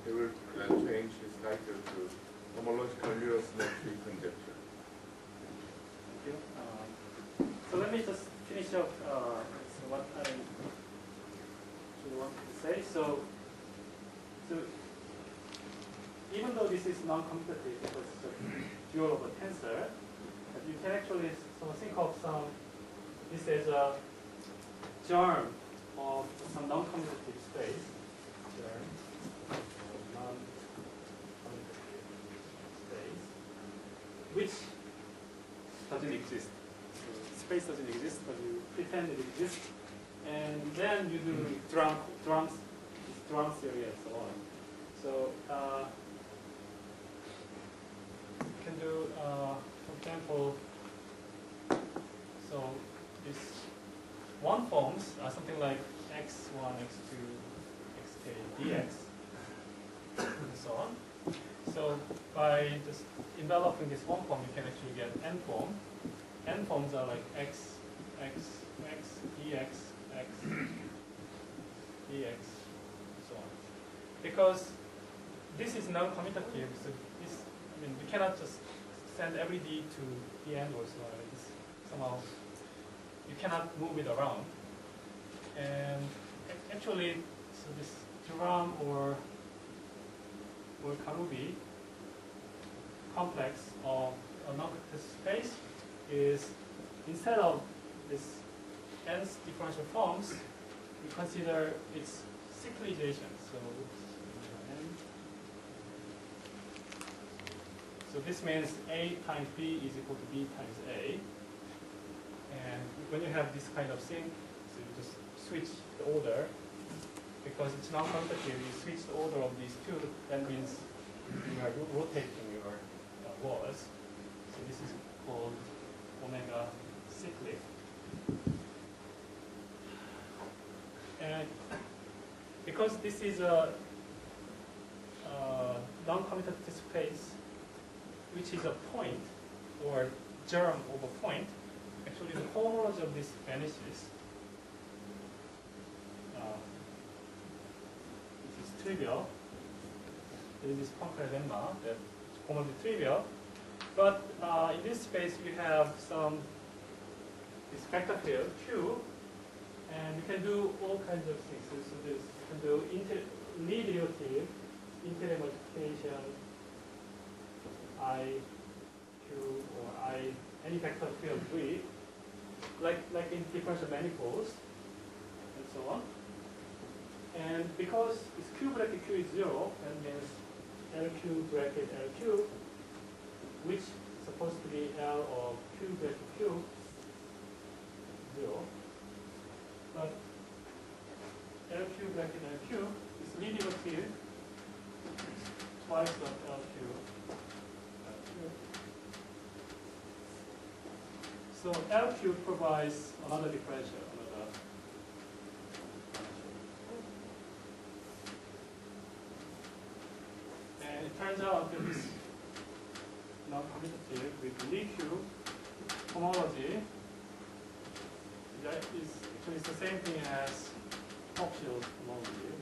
He will change his title to Homological Symmetry conjecture. Thank you. So let me just finish up what I want to say. So even though this is non-commutative because it's a dual of a tensor, but you can actually think of this as a germ of some non-commutative space. Germ of non-commutative space, which doesn't exist. So space doesn't exist, but you pretend it exists, and then you do drum theory and so on. So you can do, for example, so this one forms are something like x1, x2, xk, dx, and so on. So by just enveloping this one form, you can actually get n form. N forms are like x, x, x, dx, x, dx, and so on. Because this is non-commutative, so this, I mean, you cannot just send every d to the end or so on. It's somehow you cannot move it around. And actually, so this Durham or Karoubi complex of a non-commutative space is, instead of this nth differential forms, we consider its cyclization. So this means A times B is equal to B times A. And when you have this kind of thing, so you just switch the order. Because it's non-commutative, you switch the order of these two, that means you are rotating your walls. So this is called omega cyclic. And because this is a non-commutative space, which is a point or germ of a point, actually the homology of this vanishes. This is trivial. There is this Poincare lemma that is homology trivial. But in this space you have this vector field Q, and you can do all kinds of things. So you can do Lie derivative, interior multiplication, I, Q, or I, any vector field V, like in differential manifolds, and so on. And because this Q bracket Q is 0, that means LQ bracket LQ, which is supposed to be L of Q bracket Q, 0. But LQ bracket LQ is Lie derivative twice of LQ. So LQ provides another differential, and it turns out that this non-commutative with Lie Q homology that is actually it's the same thing as Hopfield homology.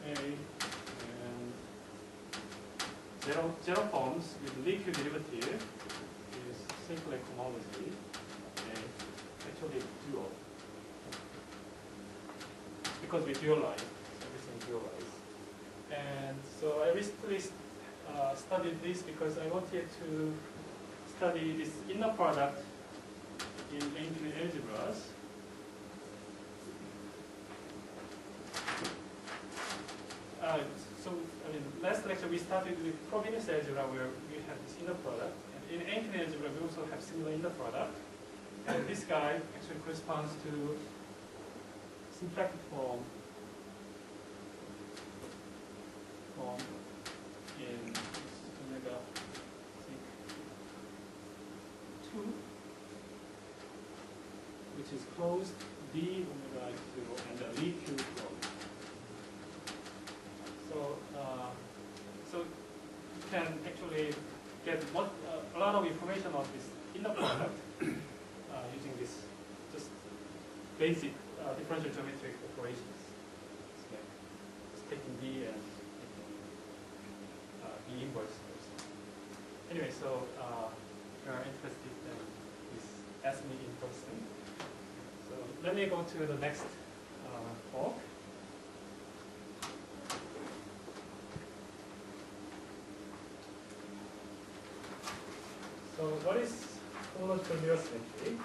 And zero forms with Lie Q derivative is simply homology, and actually dual. Because we dualize, everything dualized. And so I recently studied this because I wanted to study this inner product in infinite algebras. So, I mean, last lecture we started with Frobenius algebra where we have this inner product. And in infinite algebra we also have similar inner product. And this guy actually corresponds to symplectic form in omega 2, which is closed D omega 0 and the Lie Q closed. So you can actually get a lot of information of this inner product using this just basic differential geometric operations. taking D and taking D inverse also. Anyway, so if you are interested, then please ask me in person. So let me go to the next talk. So what is homological mirror symmetry?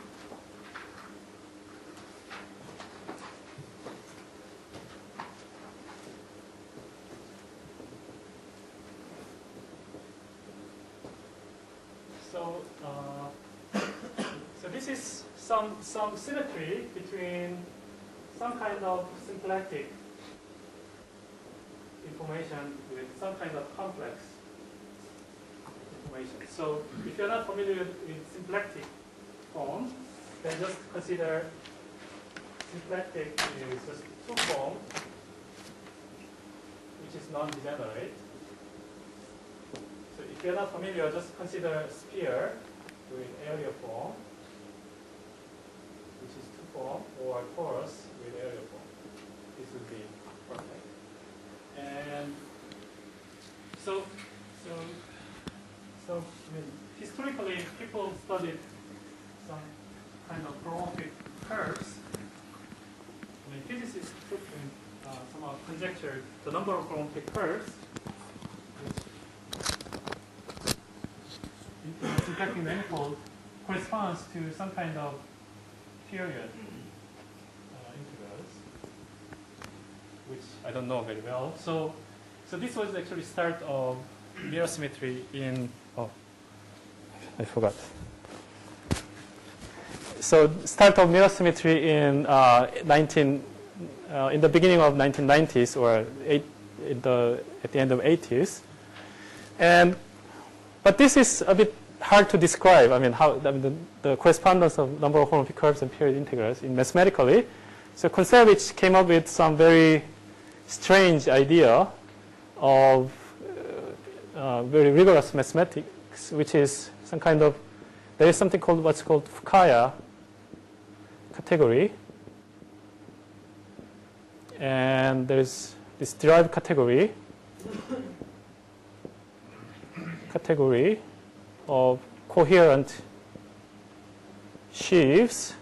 So this is some symmetry between some kind of symplectic information with some kind of complex information. So if you're not familiar with symplectic form, then just consider symplectic is just two form, which is non-degenerate. So if you're not familiar, just consider sphere with area form, which is two form, or torus with area form. This would be perfect. And so I mean, historically, people studied some kind of holomorphic curves. I mean, physicists somehow conjectured the number of holomorphic curves, which symplectic manifold corresponds to some kind of period integrals, which I don't know very well. So this was actually start of mirror symmetry in. Oh, I forgot. So start of mirror symmetry in in the beginning of 1990s or at the end of 80s, but this is a bit hard to describe. I mean, how the correspondence of number of holomorphic curves and period integrals in mathematically. So Kontsevich came up with some very strange idea of very rigorous mathematics, which is some kind of, there is something called what's called Fukaya category, and there's this derived category of coherent sheaves,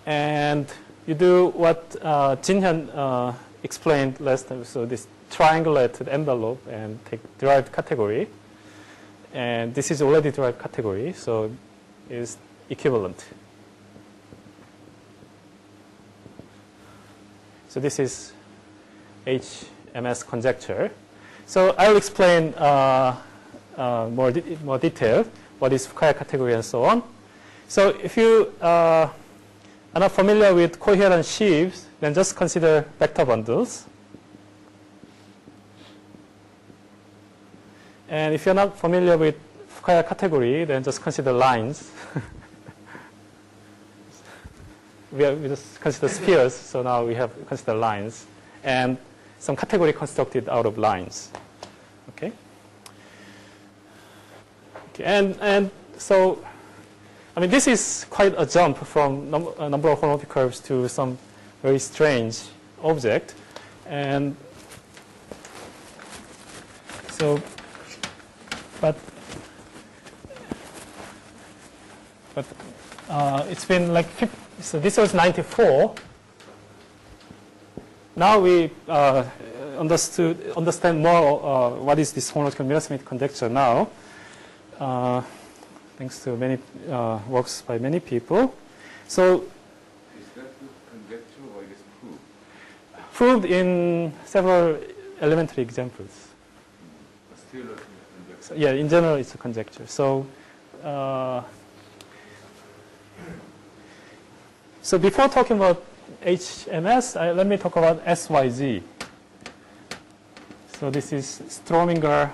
and you do what Jinhyun explained last time. So this triangulated envelope and take derived category, and this is already derived category, so is equivalent. So this is HMS conjecture. So I'll explain more detail what is Fukaya category and so on. So if you are not familiar with coherent sheaves, then just consider vector bundles. And if you're not familiar with Fukaya category, then just consider lines. we just consider spheres, so now we have consider lines. And some category constructed out of lines. Okay? And so, I mean, this is quite a jump from a number of holomorphic curves to some very strange object. And so, but it's been like, so this was 94. Now we understand more what is this homological mirror symmetry conjecture now, thanks to many works by many people. So, is that conjecture or it is proved? Proved in several elementary examples. Still a conjecture. So, yeah, in general, it's a conjecture. So, so before talking about HMS, let me talk about SYZ. So this is Strominger.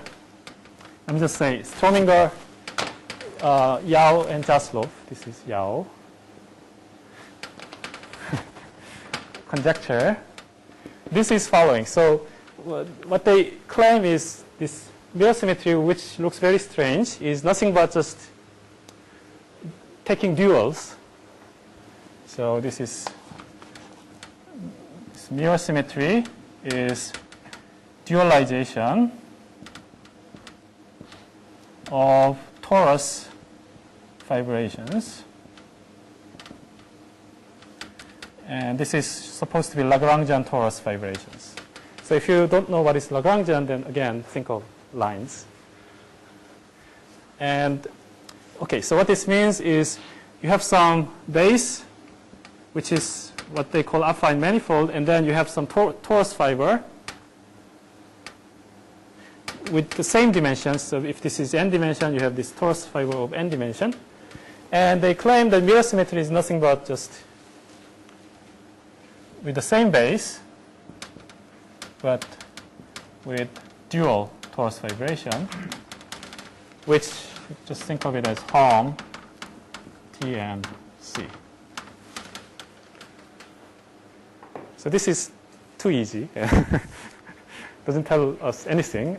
Let me just say Strominger, Yao, and Jaslov. This is Yao. Conjecture. This is following. So what they claim is this mirror symmetry, which looks very strange, is nothing but just taking duals. So this is mirror symmetry is dualization of torus fibrations. And this is supposed to be Lagrangian torus fibrations. So if you don't know what is Lagrangian, then again, think of lines. And okay, so what this means is you have some base, which is what they call affine manifold, and then you have some torus fiber with the same dimensions. So if this is n dimension, you have this torus fiber of n dimension. And they claim that mirror symmetry is nothing but just with the same base, but with dual torus vibration, which just think of it as Hom, T, and C. So this is too easy. Doesn't tell us anything.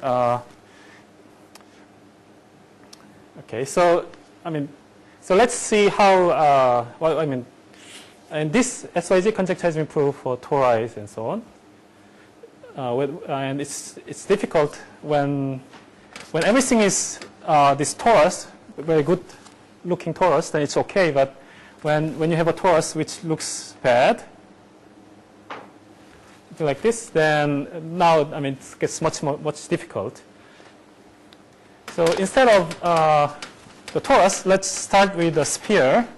Okay, so so let's see how. And this SYZ conjecture has been proved for torides and so on. And it's difficult when everything is this torus, very good looking torus, then it's okay. But when you have a torus which looks bad, like this, then now it gets much difficult. So instead of the torus, let's start with the sphere.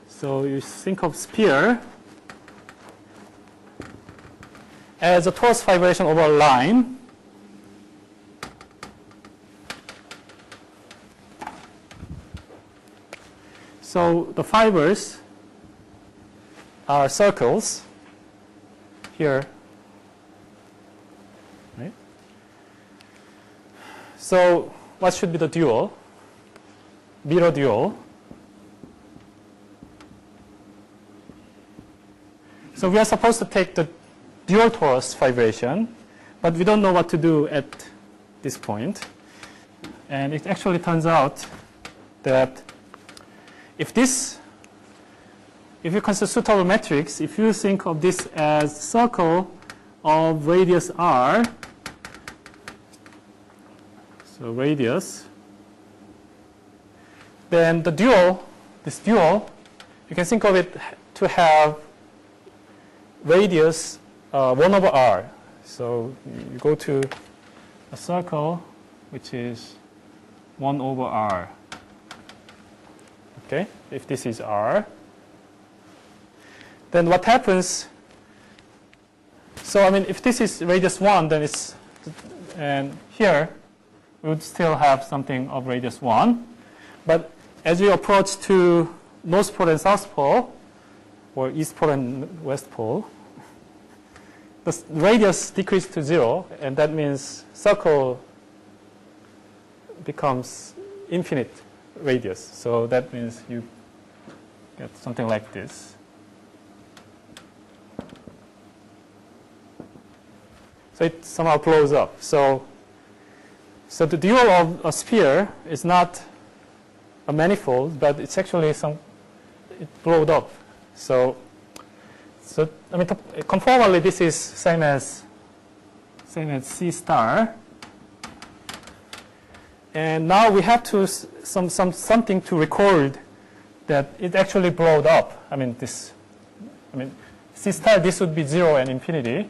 So you think of sphere as a torus fibration over a line. So the fibers are circles here. Right? So what should be the dual? Mirror dual. So we are supposed to take the dual torus fibration, but we don't know what to do at this point. And it actually turns out that if you consider suitable metrics, if you think of this as circle of radius r, so radius, then the dual, this dual, you can think of it to have radius 1 over r. So you go to a circle which is 1 over r. Okay, if this is r, then what happens? So if this is radius 1, then it's, and here we would still have something of radius 1. But as we approach to North Pole and South Pole, or East Pole and West Pole, the radius decreases to 0, and that means circle becomes infinite radius. So that means you get something like this. So it somehow blows up. So the dual of a sphere is not a manifold, but it's actually it blowed up. So conformally, this is same as C star. And now we have to something to record that it actually blowed up. C star, this would be 0 and infinity.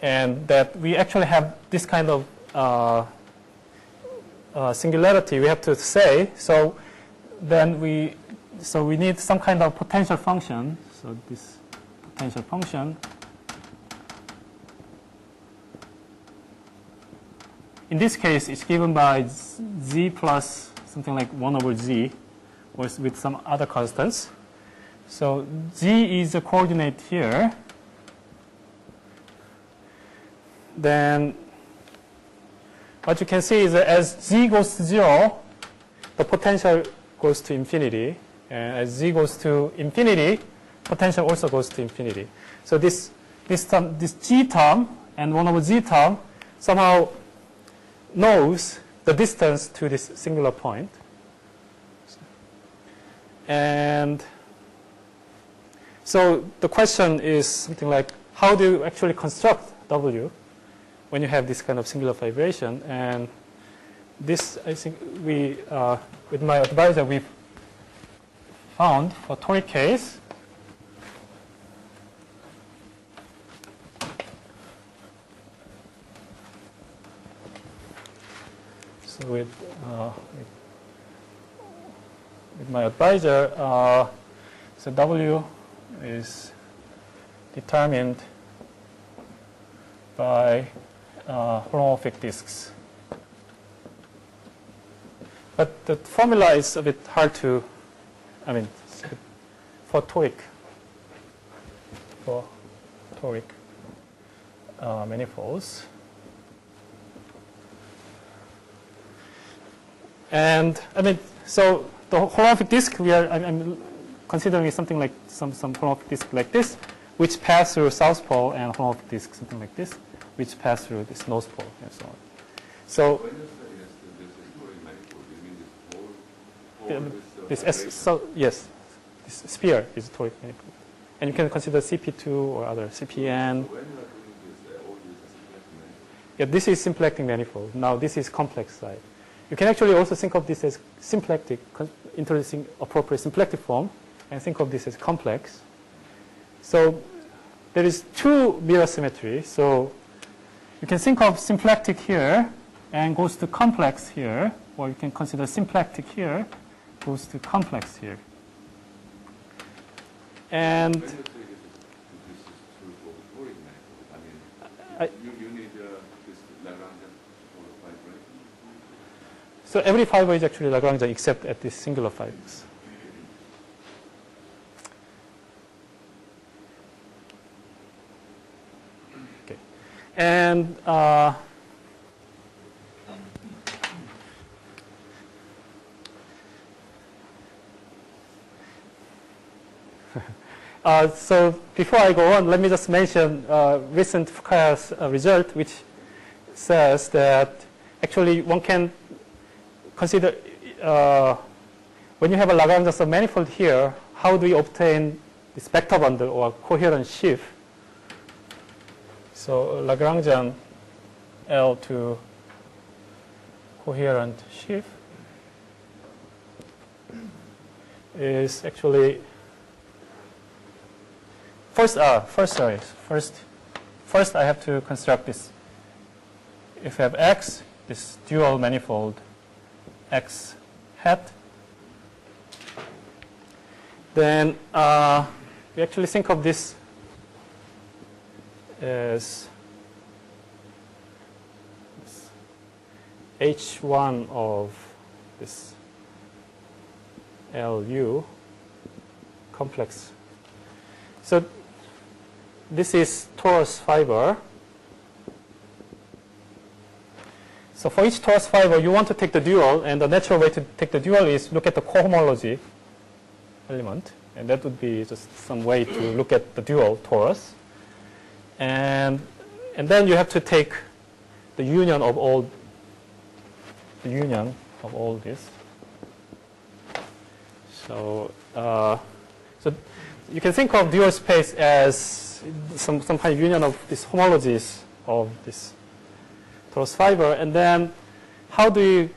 And that we actually have this kind of singularity we have to say. So then we need some kind of potential function. So this potential function, in this case, it's given by z plus something like 1 over z, or with some other constants. So z is a coordinate here. Then what you can see is that as z goes to 0, the potential goes to infinity. And as z goes to infinity, potential also goes to infinity. So this g term and 1 over z term somehow knows the distance to this singular point. And So the question is something like, how do you actually construct W when you have this kind of singular vibration? And this, I think, we, with my advisor, we found for toric case. So with my advisor, so W is determined by holomorphic disks. But the formula is a bit hard to, I mean, for toric manifolds. And I mean, so the holomorphic disk, I'm considering something like some holomorphic disk like this, which pass through south pole, and holomorphic disk something like this, which pass through this north pole, and so on. So yes, this sphere is a toric manifold, and you can consider CP2 or other CPN. Yeah, this is symplectic manifold. Now this is complex side. You can actually also think of this as symplectic, introducing appropriate symplectic form, and think of this as complex. So there is two mirror symmetry. So you can think of symplectic here and goes to complex here, or you can consider symplectic here, goes to complex here. And when you say this is true for toric manifold, I mean, you need this Lagrangian for the vibration. So every fiber is actually Lagrangian except at these singular fibers. Okay. And so before I go on, let me just mention recent Fukaya's result, which says that actually one can consider when you have a Lagrangian submanifold here, how do you obtain this vector bundle or coherent sheaf? So Lagrangian L2 coherent sheaf is actually first I have to construct this. If I have X, this dual manifold X hat, then we actually think of this as H1 of this LU complex. So this is torus fiber. So for each torus fiber, you want to take the dual, and the natural way to take the dual is look at the cohomology element, and that would be just some way to look at the dual torus. And then you have to take the union of all this. So so you can think of dual space as some kind of union of these homologies of this torus fiber, and then how do you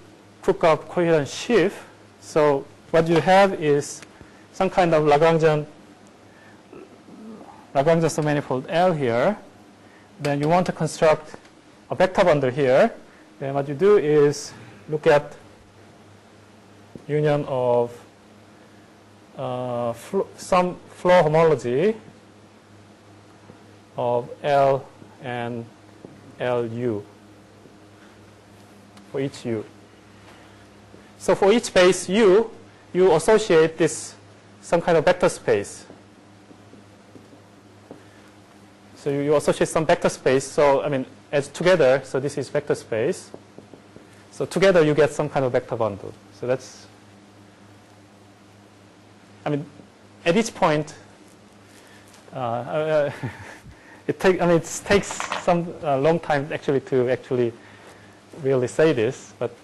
cook up coherent sheaf? So what you have is some kind of Lagrangian submanifold L here. Then you want to construct a vector bundle here. Then what you do is look at union of some floor homology of L and LU for each U. So for each space U, you associate this some kind of vector space. So you associate some vector space. So I mean, as together, so this is vector space. So together you get some kind of vector bundle. So that's, I mean, at each point, it takes some long time actually to really say this. But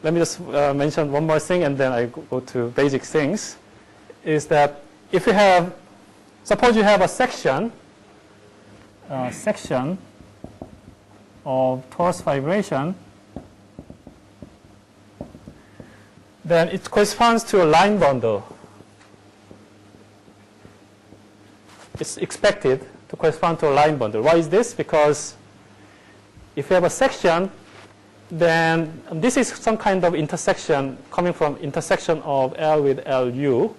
let me just mention one more thing, and then I go to basic things. Is that if you have suppose you have a section of torus vibration, then it corresponds to a line bundle. It's expected to correspond to a line bundle. Why is this? Because if you have a section, then this is some kind of intersection coming from intersection of L with LU.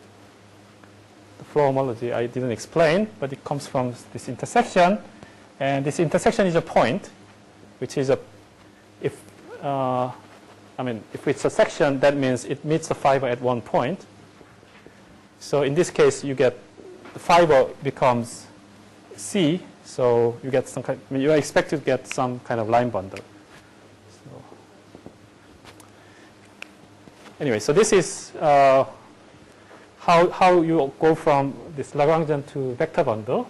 The flow homology I didn't explain, but it comes from this intersection. And this intersection is a point, which is if it's a section, that means it meets the fiber at one point. So in this case, you get the fiber becomes C, so you get some kind. You expect to get some kind of line bundle. So anyway, so this is how you go from this Lagrangian to vector bundle,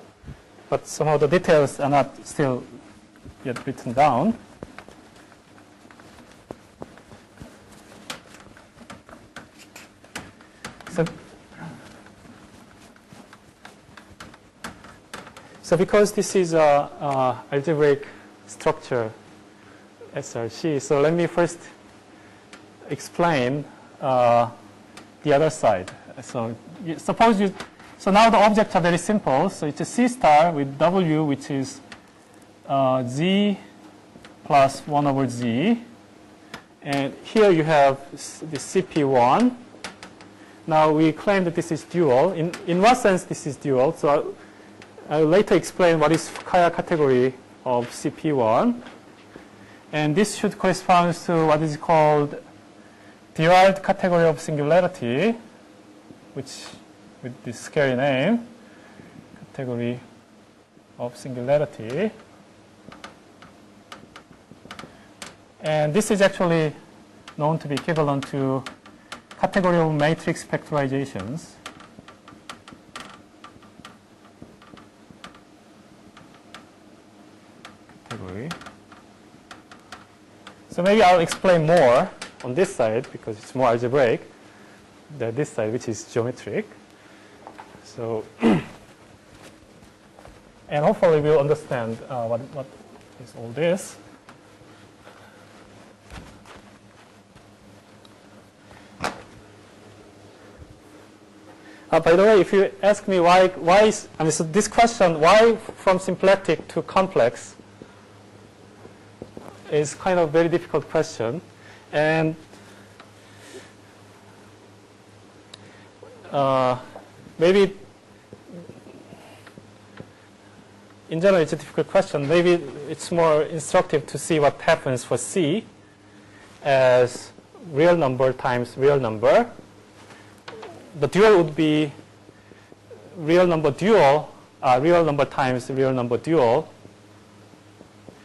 but some of the details are not still yet written down. So because this is a algebraic structure, ASARC, so let me first explain the other side. So so now the objects are very simple. So it's a C star with W, which is Z plus 1 over Z. And here you have the CP1. Now we claim that this is dual. In what sense this is dual? So I'll later explain what is Kaya category of CP1. And this should correspond to what is called derived category of singularity, which with this scary name, category of singularity. And this is actually known to be equivalent to category of matrix factorizations. Category. So maybe I'll explain more on this side because it's more algebraic than this side, which is geometric. So, and hopefully we'll understand what is all this. By the way, if you ask me so this question, why from symplectic to complex, is kind of very difficult question. And maybe in general it's a difficult question. Maybe it's more instructive to see what happens for C as real number times real number. The dual would be real number dual, real number times real number dual.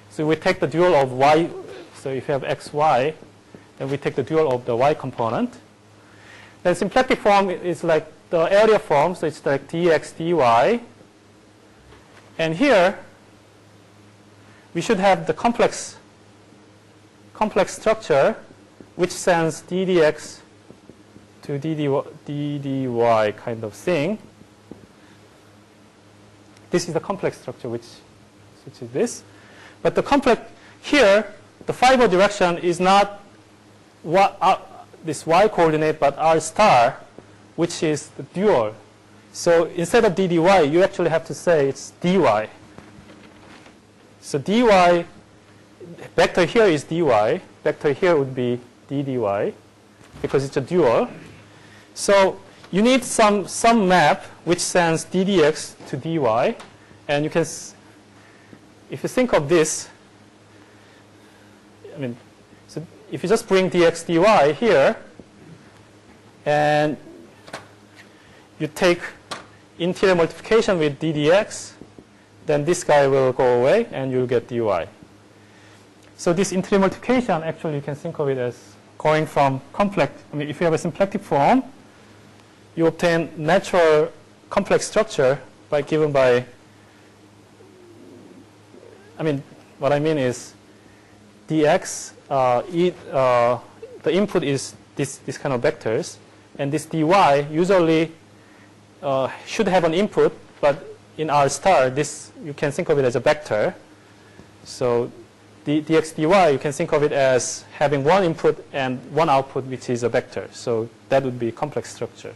So we take the dual of y. So if you have xy, then we take the dual of the y component. Then symplectic form is like the area form, so it's like dx dy. And here we should have the complex structure, which sends ddx to ddy kind of thing. This is the complex structure, which is this. But the complex here, the fiber direction is not this y coordinate, but r star, which is the dual. So instead of ddy, you actually have to say it's dy. So dy, vector here is dy, vector here would be ddy, because it's a dual. So you need some map which sends ddx to dy, and you can, if you think of this, so if you just bring dx dy here, and you take interior multiplication with ddx, then this guy will go away, and you'll get dy. So this interior multiplication, actually, you can think of it as going from complex. If you have a symplectic form, you obtain natural complex structure given by. What I mean is dx. The input is this kind of vectors, and this dy usually should have an input but in our star, this you can think of it as a vector. So dx dy, you can think of it as having one input and one output, which is a vector. So that would be complex structure.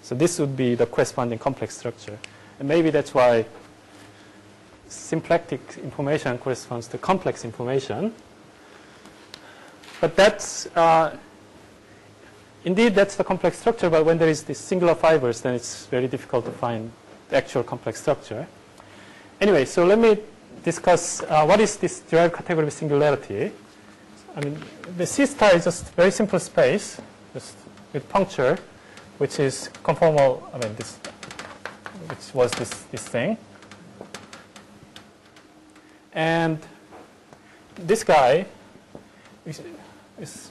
So this would be the corresponding complex structure. And maybe that's why symplectic information corresponds to complex information. But that's, indeed, that's the complex structure. But when there is these singular fibers, then it's very difficult to find the actual complex structure. Anyway, so let me discuss what is this derived category of singularity. I mean, the C star is just very simple space, just with puncture, which is conformal. I mean, this, which was this thing, and this guy is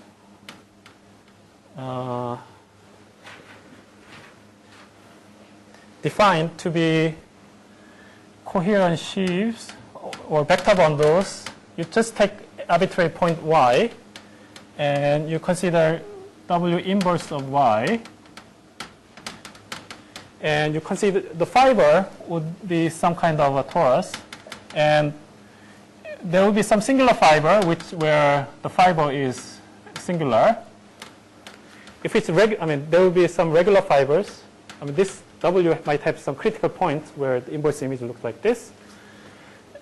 defined to be coherent sheaves or vector bundles. You just take arbitrary point y, and you consider W inverse of y, and you consider the fiber would be some kind of a torus, and there will be some singular fiber where the fiber is singular. If it's I mean, there will be some regular fibers. I mean, this W might have some critical point where the inverse image looks like this.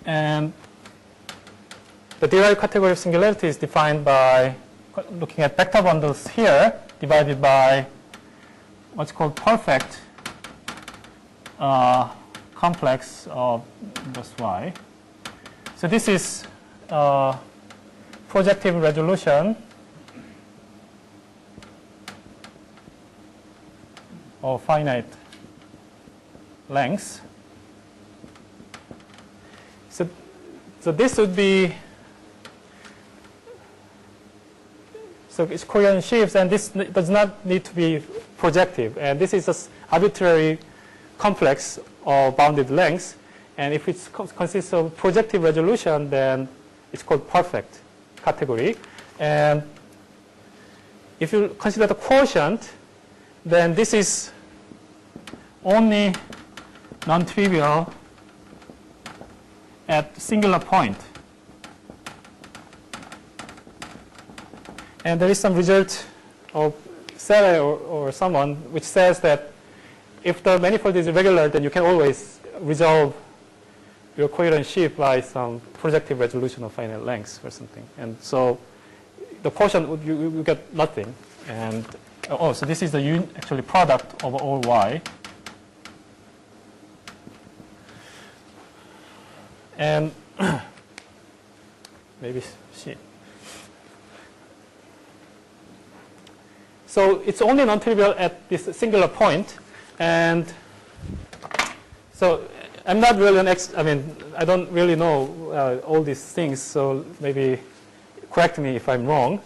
And the derived category of singularity is defined by looking at vector bundles here, divided by what's called perfect complex of inverse y. So this is projective resolution of finite lengths. So this would be, so it's coherent sheaves, and this does not need to be projective. And this is just arbitrary complex of bounded lengths. And if it consists of projective resolution, then it's called perfect category. And if you consider the quotient, then this is only non-trivial at singular point. And there is some result of Serre or someone which says that if the manifold is regular, then you can always resolve your coherent sheaf by some projective resolution of finite lengths or something. And so the quotient, you get nothing. And oh, so this is the actually product of all y. And maybe C. So it's only non-trivial at this singular point. And so I'm not really I mean, I don't really know all these things. So maybe correct me if I'm wrong.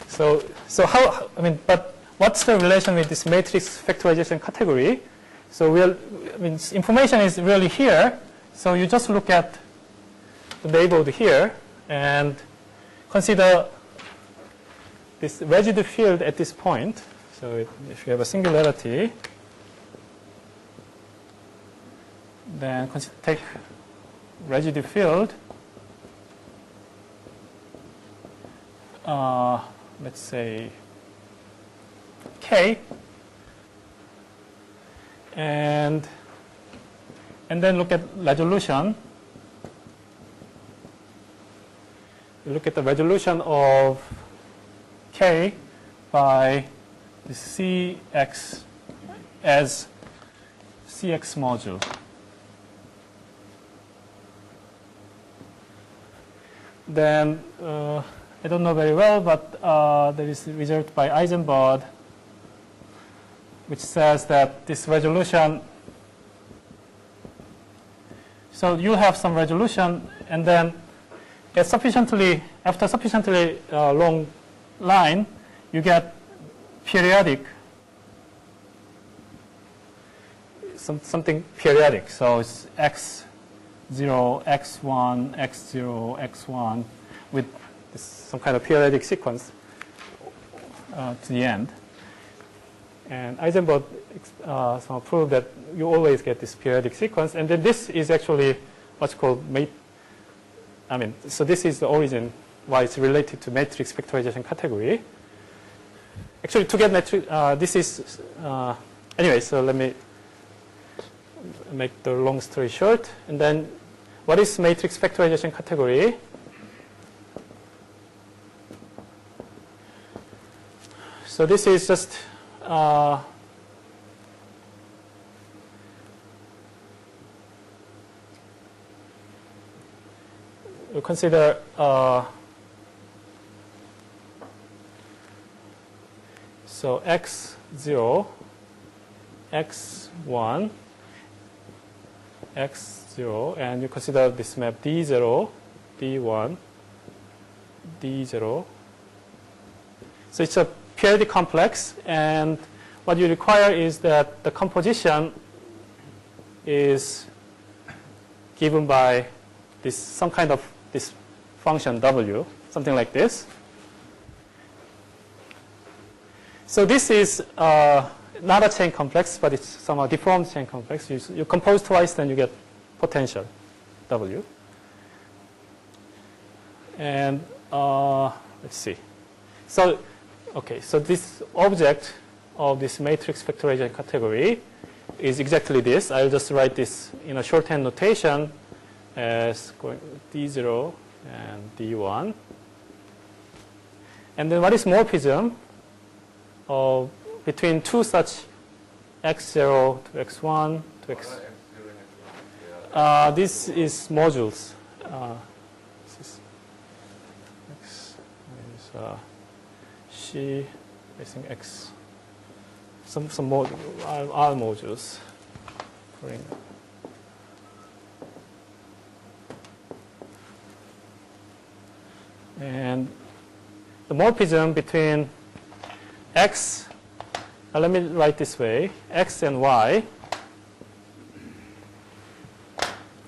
So how, I mean, but what's the relation with this matrix factorization category? So I mean, information is really here. So you just look at the neighborhood here and consider this residue field at this point. So if you have a singularity, then take residue field, let's say K, and then look at resolution. You look at the resolution of K by the Cx as Cx module. Then I don't know very well, but there is a result by Eisenbod which says that this resolution, so you have some resolution, and then after sufficiently long line, you get periodic, something periodic. So it's x0, x1, x0, x1 with some kind of periodic sequence to the end. And Eisenberg proved that you always get this periodic sequence. And then this is actually what's called so this is the origin why it's related to matrix factorization category. Actually, to get matrix, this is, anyway, so let me make the long story short. And then what is matrix factorization category? So this is just we consider so x0, x1, x0, and you consider this map d0, d1, d0. So it's a periodic complex, and what you require is that the composition is given by this some kind of this function w, something like this. So this is not a chain complex, but it's somehow deformed chain complex. You compose twice, then you get potential w. And let's see. So okay, so this object of this matrix factorization category is exactly this. I'll just write this in a shorthand notation as going d0 and d1. And then what is morphism between two such x0 to x1 to x? This is modules. This is x is C, I think x. Some R modules. And the morphism between x, let me write this way, x and y.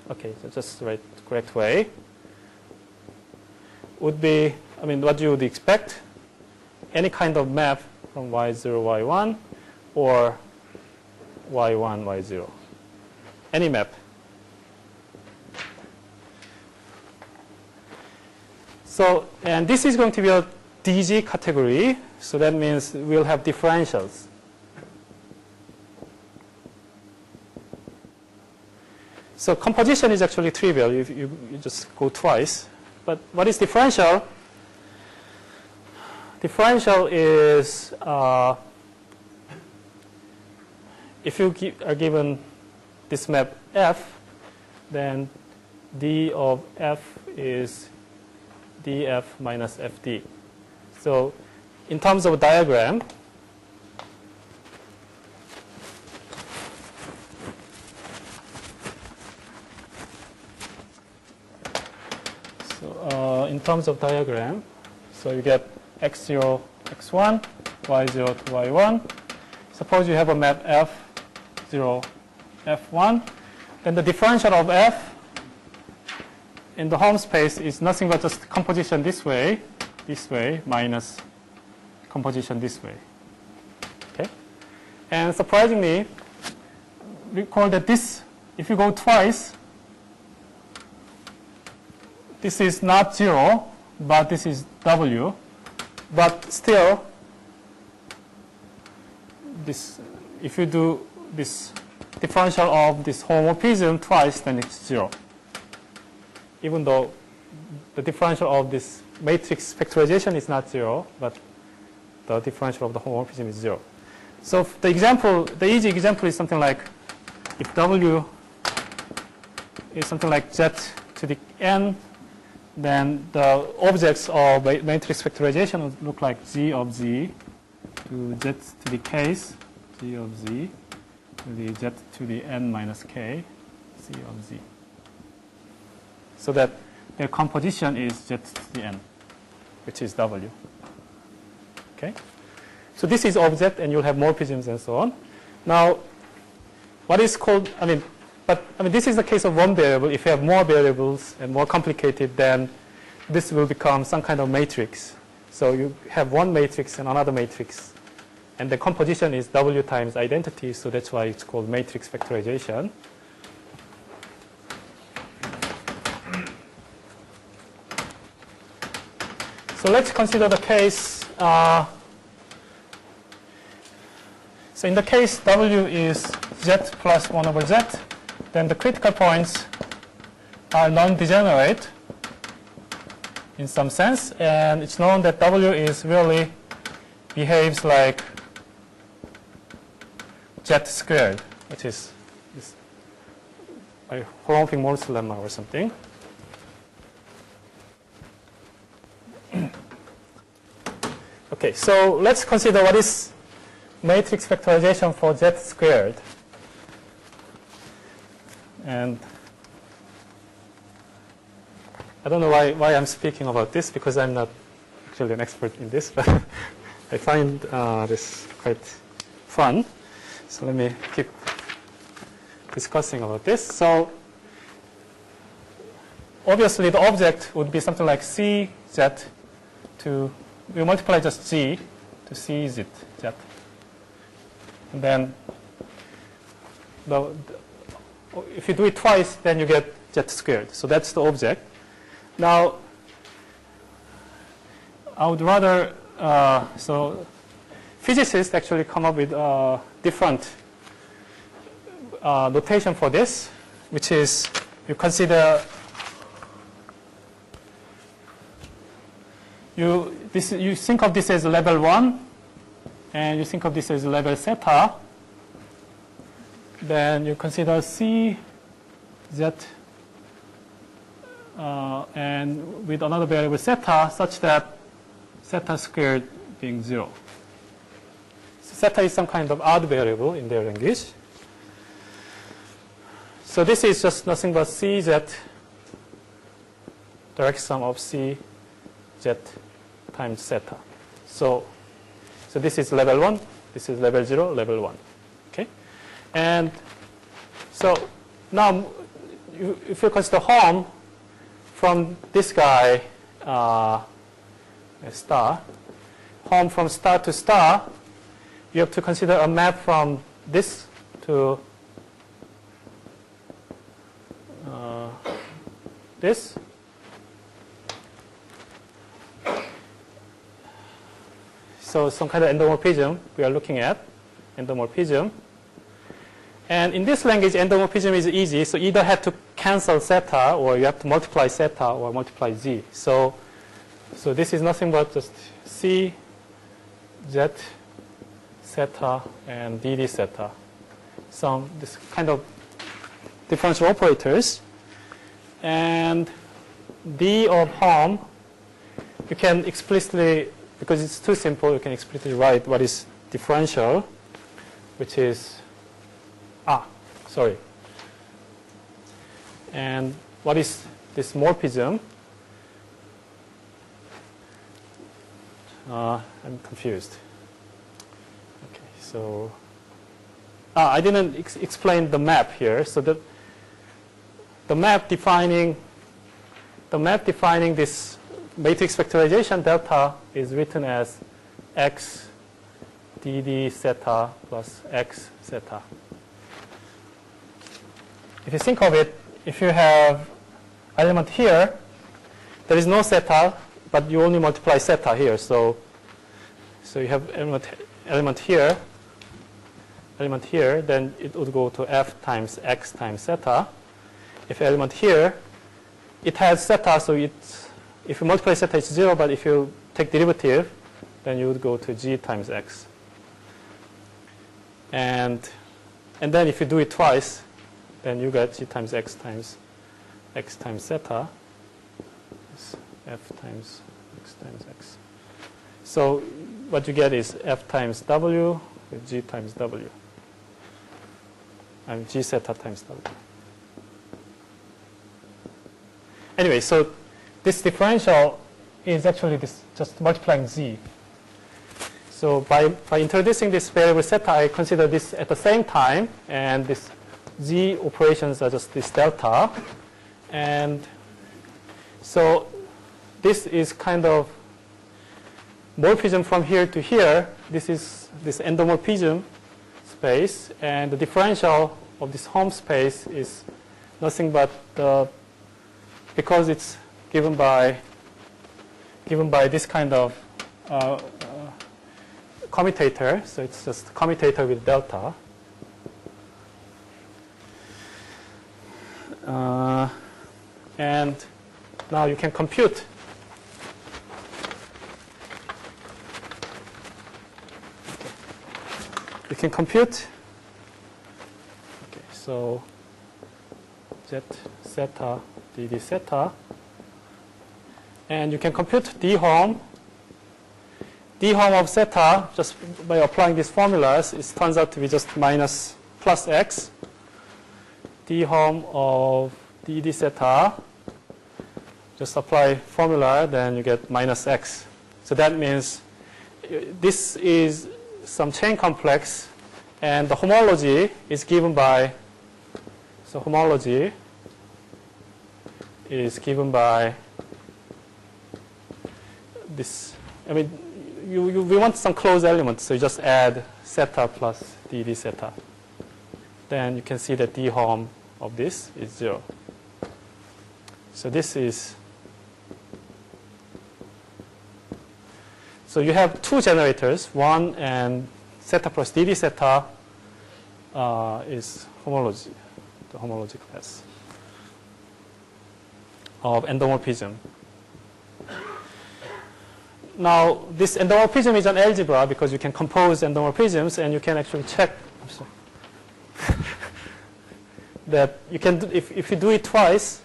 Okay, so just write the correct way. Would be, what you would expect, any kind of map from y0, y1, or y1, y0. Any map. So, and this is going to be a DG category. So that means we'll have differentials. So composition is actually trivial. You just go twice. But what is differential? Differential is if you are given this map F, then D of F is df minus fd. So in terms of a diagram, so you get x0, x1, y0 to y1. Suppose you have a map f0, f1. Then the differential of f in the home space is nothing but just composition this way, minus composition this way. Okay? And surprisingly, recall that this, if you go twice, this is not 0, but this is w. But still, this, if you do this differential of this homomorphism twice, then it's 0. Even though the differential of this matrix factorization is not 0, but the differential of the homomorphism is 0. So the example, the easy example is something like, if w is something like z to the n, then the objects of matrix factorization would look like g of z to z to the k's, g of z to the z to the n minus k, z of z. So that their composition is z to the n, which is w. Okay? So this is object, and you'll have morphisms and so on. Now, what is called, this is the case of one variable. If you have more variables and more complicated, then this will become some kind of matrix. So you have one matrix and another matrix And the composition is W times identity, so that's why it's called matrix factorization. So let's consider the case. So in the case W is Z plus 1 over Z, then the critical points are non-degenerate in some sense, and it's known that W is really behaves like Z squared, which is a Homological lemma or something. Okay, so let's consider what is matrix factorization for Z squared. And I don't know why I'm speaking about this, because I'm not actually an expert in this, but I find this quite fun. So let me keep discussing about this. So obviously the object would be something like CZ to, we multiply just Z to CZ. And then if you do it twice, then you get Z squared. So that's the object. Now, I would rather, so physicists actually come up with different notation for this, which is you consider you think of this as level 1, and you think of this as level theta. Then you consider C, Z, and with another variable theta, such that theta squared being 0. So theta is some kind of odd variable in their language. So this is just nothing but CZ direct sum of CZ times theta. So this is level 1, this is level 0, level 1. Okay? And so now if you consider Hom from this guy, star, Hom from star to star, you have to consider a map from this to this. So some kind of endomorphism we are looking at, endomorphism. And in this language, endomorphism is easy. So either have to cancel theta, or you have to multiply theta or multiply z. So this is nothing but just c, z, theta, and dd theta. Some this kind of differential operators. And d of Hom, you can explicitly, because it's too simple, you can explicitly write what is differential, which is, and what is this morphism? I'm confused. Okay, so I didn't explain the map here. So the map defining this matrix factorization delta is written as x dd theta plus x theta. If you think of it, if you have element here, there is no theta, but you only multiply theta here. So you have element here, then it would go to f times x times theta. If element here, it has theta, so if you multiply theta, it's 0, but if you take derivative, then you would go to g times x. And then if you do it twice, then you get g times x times theta. It's f times x. So what you get is f times w with g times w. And g theta times w. Anyway, so this differential is actually just multiplying z. So by introducing this variable theta, I consider this at the same time, and this z operations are just this delta. And so this is kind of morphism from here to here, this is this endomorphism space, and the differential of this home space is nothing but because it's given by this kind of commutator, so it's just commutator with delta. And now you can compute Okay, so z theta dd theta, and you can compute d home of theta just by applying these formulas. It turns out to be just minus plus x. D home of dd theta, just apply formula, then you get minus x. So that means this is some chain complex, and the homology is given by, so homology is given by this. I mean, we want some closed element, so you just add theta plus dd theta. Then you can see that d home of this is 0. So this is, so you have two generators, one and theta plus dd theta is homology, the homology class of endomorphism. Now, this endomorphism is an algebra because you can compose endomorphisms, and you can actually check that you can do, if you do it twice,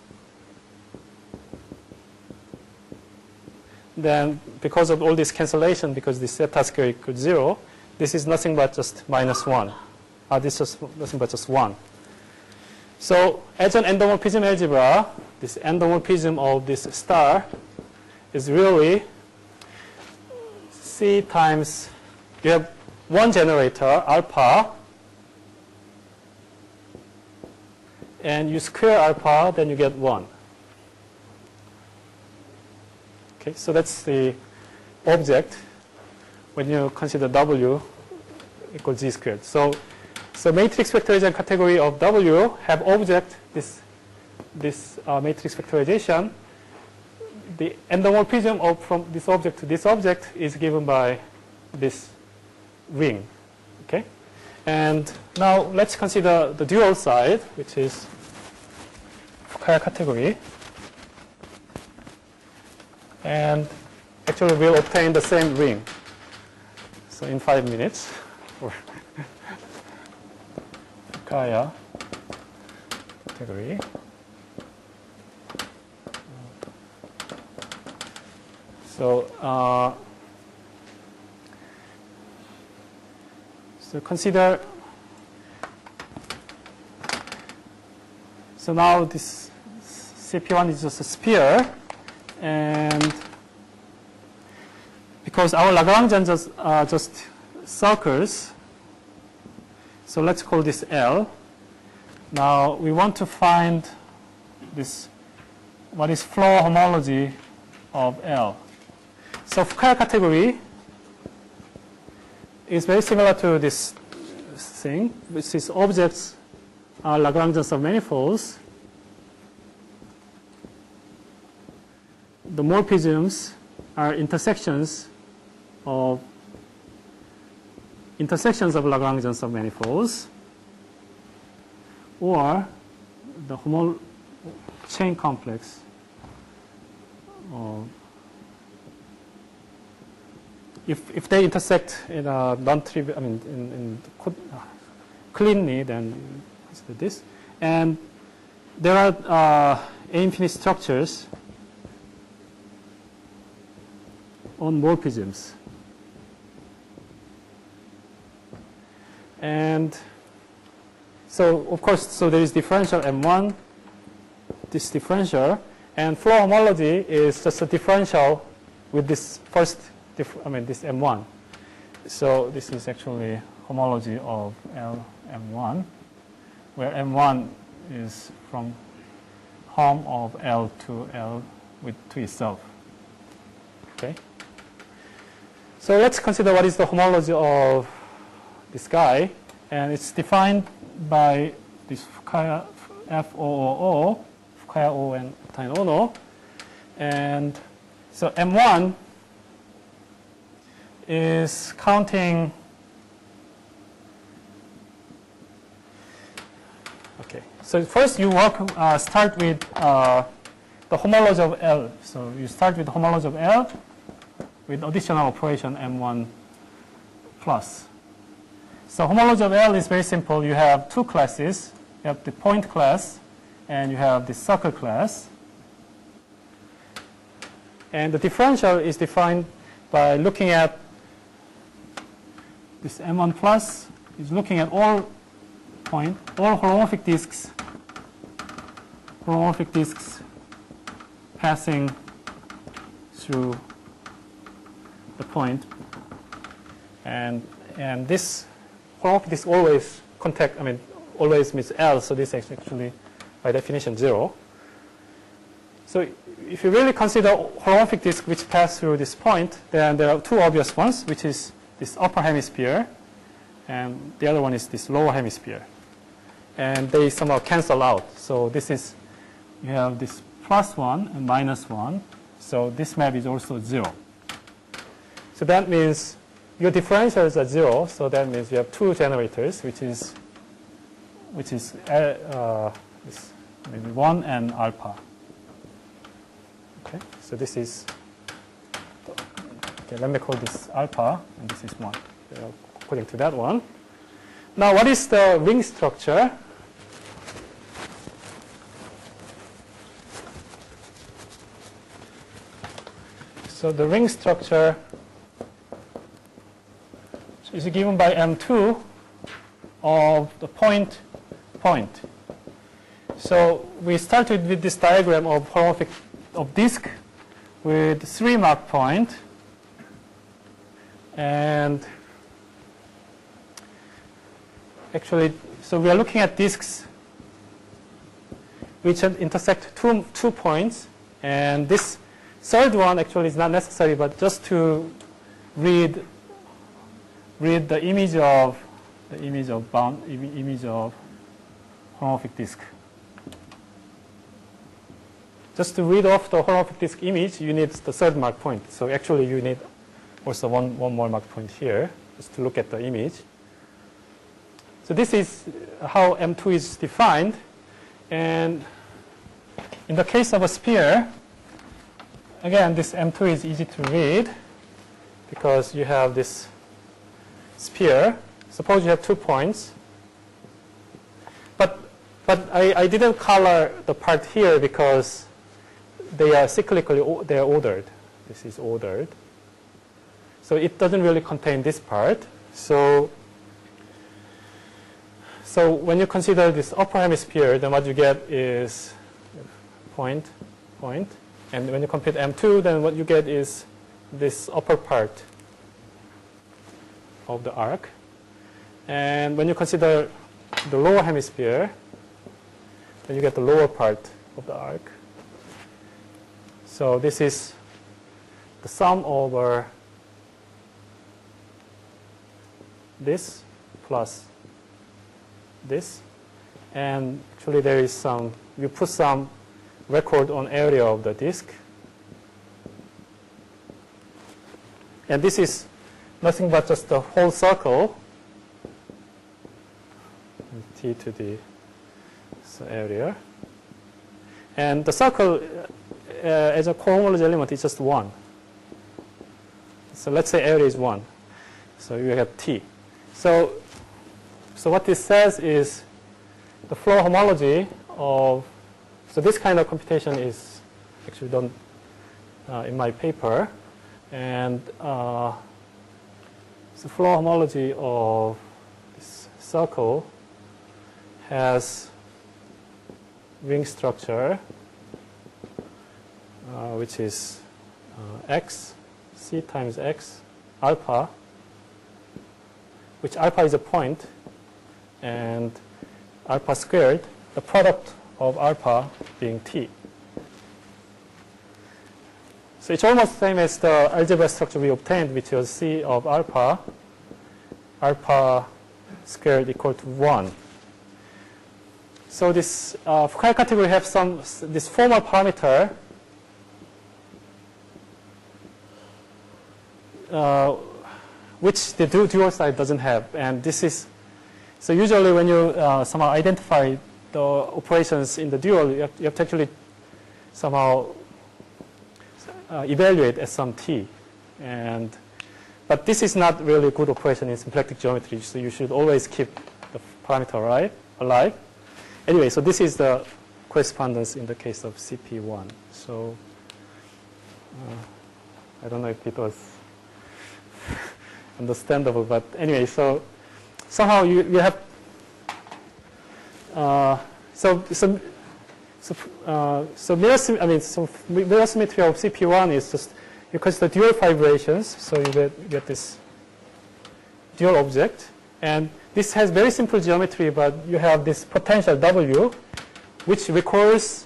then because of all this cancellation, because this theta square equals 0, this is nothing but just minus 1. This is nothing but just 1. So as an endomorphism algebra, this endomorphism of this star is really C times, you have one generator, alpha, and you square alpha, then you get 1. Okay, so that's the object when you consider W equals Z squared. So matrix factorization category of W have object this matrix factorization. The endomorphism of from this object to this object is given by this ring. Okay, and now let's consider the dual side, which is Fukaya category. And actually we'll obtain the same ring. So in 5 minutes, Fukaya category. So consider, so now this CP1 is just a sphere, and because our Lagrangians are just circles, so let's call this L. Now we want to find this, what is floor homology of L. So Fukaya category is very similar to this thing, which is objects are Lagrangians of manifolds. The morphisms are intersections of Lagrangians of manifolds, or the chain complex of, if they intersect in a non-trivial, I mean, cleanly, then consider this. And there are A-infinite structures on morphisms. And so, of course, so there is differential M1, this differential, and floor homology is just a differential with this first, this M1. So this is actually homology of L M1, where M1 is from home of L to L to itself. Okay. So let's consider what is the homology of this guy. And it's defined by this Fukaya FOOO, Fukaya O and Tain Ono. And so M1 is counting. Okay. So first you start with the homology of L. So you start with the homology of L with additional operation M1 plus. So homology of L is very simple. You have two classes. You have the point class and you have the circle class. And the differential is defined by looking at this M1 plus is looking at all holomorphic disks passing through the point, and this holomorphic disk always always means L, so this is actually by definition 0. So if you really consider holomorphic disk which pass through this point, then there are two obvious ones, which is this upper hemisphere, and the other one is this lower hemisphere. And they somehow cancel out. So this is, you have this +1 and -1. So this map is also 0. So that means your differentials are 0. So that means you have two generators, which is this maybe 1 and alpha. Okay. So this is, okay, let me call this alpha, and this is 1, according to that one. Now, what is the ring structure? So the ring structure is given by M2 of the point. So we started with this diagram of holomorphic of disk with 3 mark point, and actually, so we are looking at disks which intersect two points, and this third one actually is not necessary, but just to read the image of holomorphic disk. Just to read off the holomorphic disk image, you need the third mark point. So actually, you need also one more mark point here, just to look at the image. So this is how M2 is defined. And in the case of a sphere, again, this M2 is easy to read because you have this sphere. Suppose you have 2 points. But I didn't color the part here because they are cyclically, they are ordered. This is ordered. So it doesn't really contain this part. So when you consider this upper hemisphere, then what you get is point. And when you compute M2, then what you get is this upper part of the arc. And when you consider the lower hemisphere, then you get the lower part of the arc. So this is the sum over this plus this. And actually there is some, we put some record on area of the disk. And this is nothing but just the whole circle, T to the area. And the circle as a cohomology element is just 1. So let's say area is 1. So you have T. So what this says is the flow homology of, so this kind of computation is actually done in my paper. And so flow homology of this circle has ring structure, which is x, c times x, alpha, which alpha is a point, and alpha squared, the product of alpha being t. So it's almost the same as the algebra structure we obtained, which was C of alpha squared equal to 1. So this Fukai category have this formal parameter which the dual side doesn't have. And this is, so usually when you somehow identify the operations in the dual, you have to actually somehow evaluate at some t. But this is not really a good operation in symplectic geometry, so you should always keep the parameter alive. Anyway, so this is the correspondence in the case of CP1. So I don't know if it was understandable, but anyway, so somehow you have mirror symmetry of CP1 is just because the dual fibrations, so you get this dual object, and this has very simple geometry, but you have this potential W, which records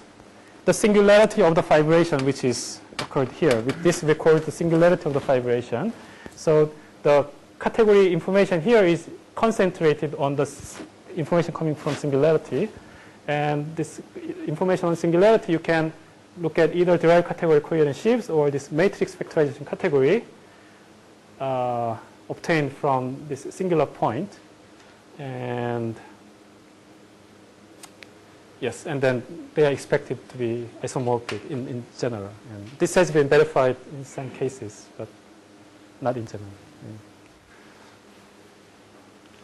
the singularity of the fibration, which is occurred here. This records the singularity of the fibration. So the category information here is concentrated on the information coming from singularity. And this information on singularity, you can look at either derived category coherent sheaves or this matrix factorization category obtained from this singular point. And yes, and then they are expected to be isomorphic in general. And this has been verified in some cases, but not in general. Do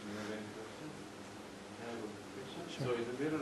you have any questions? I have a question. Sure. So in the middle